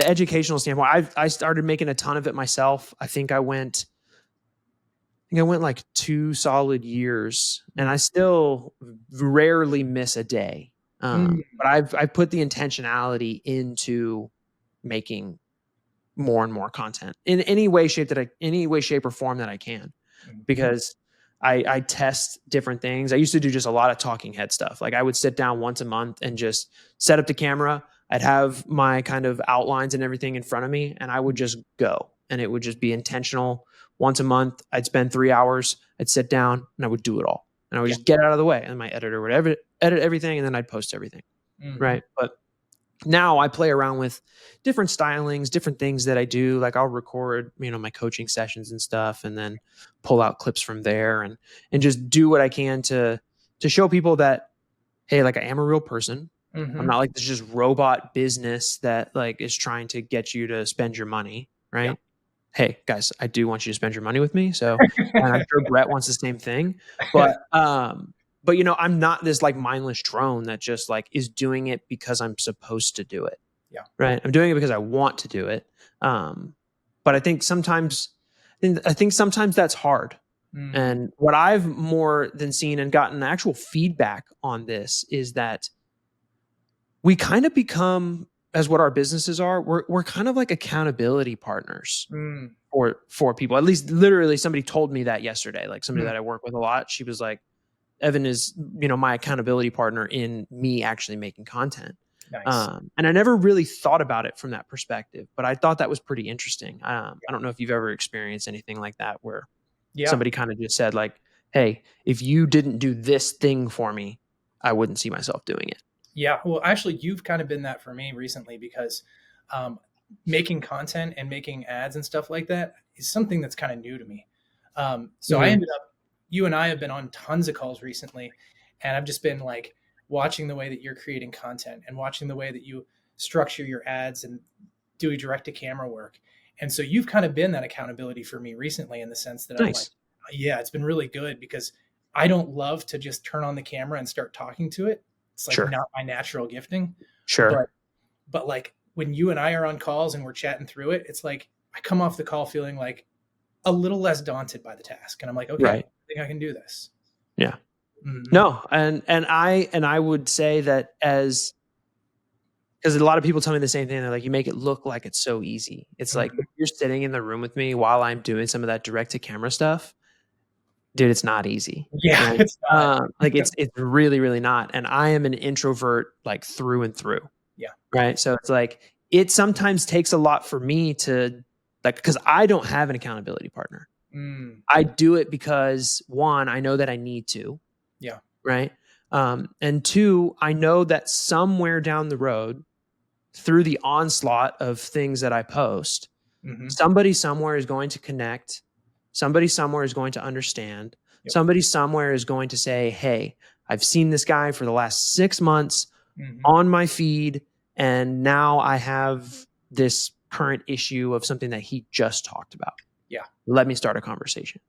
educational standpoint, I started making a ton of it myself. I think I went like 2 solid years, and I still rarely miss a day. But I've put the intentionality into making more and more content in any way, shape or form that I can, because I test different things. I used to do just a lot of talking head stuff. Like I would sit down once a month and just set up the camera. I'd have my kind of outlines and everything in front of me, and I would just go, and it would just be intentional. Once a month, I'd spend 3 hours. I'd sit down and I would do it all, and I would just get it out of the way. And my editor would edit everything, and then I'd post everything. Right. But now I play around with different stylings, different things that I do. Like I'll record, my coaching sessions and stuff, and then pull out clips from there and just do what I can to show people that, hey, like I am a real person. I'm not like this just robot business that like is trying to get you to spend your money. Right. Yeah. Hey guys, I do want you to spend your money with me. So, and I'm sure Brett wants the same thing, but I'm not this like mindless drone that just like is doing it because I'm supposed to do it. Yeah. Right. I'm doing it because I want to do it. But I think sometimes that's hard. And what I've more than seen and gotten actual feedback on this is that we kind of become, as what our businesses are, we're kind of like accountability partners for people. At least literally somebody told me that yesterday, like somebody that I work with a lot. She was like, Evan is, my accountability partner in me actually making content. Nice. And I never really thought about it from that perspective, but I thought that was pretty interesting. I don't know if you've ever experienced anything like that where somebody kind of just said like, hey, if you didn't do this thing for me, I wouldn't see myself doing it. Yeah. Well, actually, you've kind of been that for me recently, because making content and making ads and stuff like that is something that's kind of new to me. So I ended up, you and I have been on tons of calls recently, and I've just been like watching the way that you're creating content and watching the way that you structure your ads and do direct to camera work. And so you've kind of been that accountability for me recently, in the sense that I'm like, yeah, it's been really good, because I don't love to just turn on the camera and start talking to it. It's like not my natural gifting. Sure. But like when you and I are on calls and we're chatting through it, it's like I come off the call feeling like a little less daunted by the task. And I'm like, okay, I think I can do this. Yeah. No. And I would say that because a lot of people tell me the same thing. They're like, you make it look like it's so easy. It's like, if you're sitting in the room with me while I'm doing some of that direct to camera stuff, dude, it's not easy. Yeah. Right? It's not. It's really, really not. And I am an introvert like through and through. Yeah. Right. So it's like, it sometimes takes a lot for me to like, because I don't have an accountability partner. I do it because 1, I know that I need to. Yeah. Right. And 2, I know that somewhere down the road, through the onslaught of things that I post, somebody somewhere is going to connect. Somebody somewhere is going to understand. Somebody somewhere is going to say, hey, I've seen this guy for the last 6 months on my feed, and now I have this current issue of something that he just talked about. Yeah. Let me start a conversation.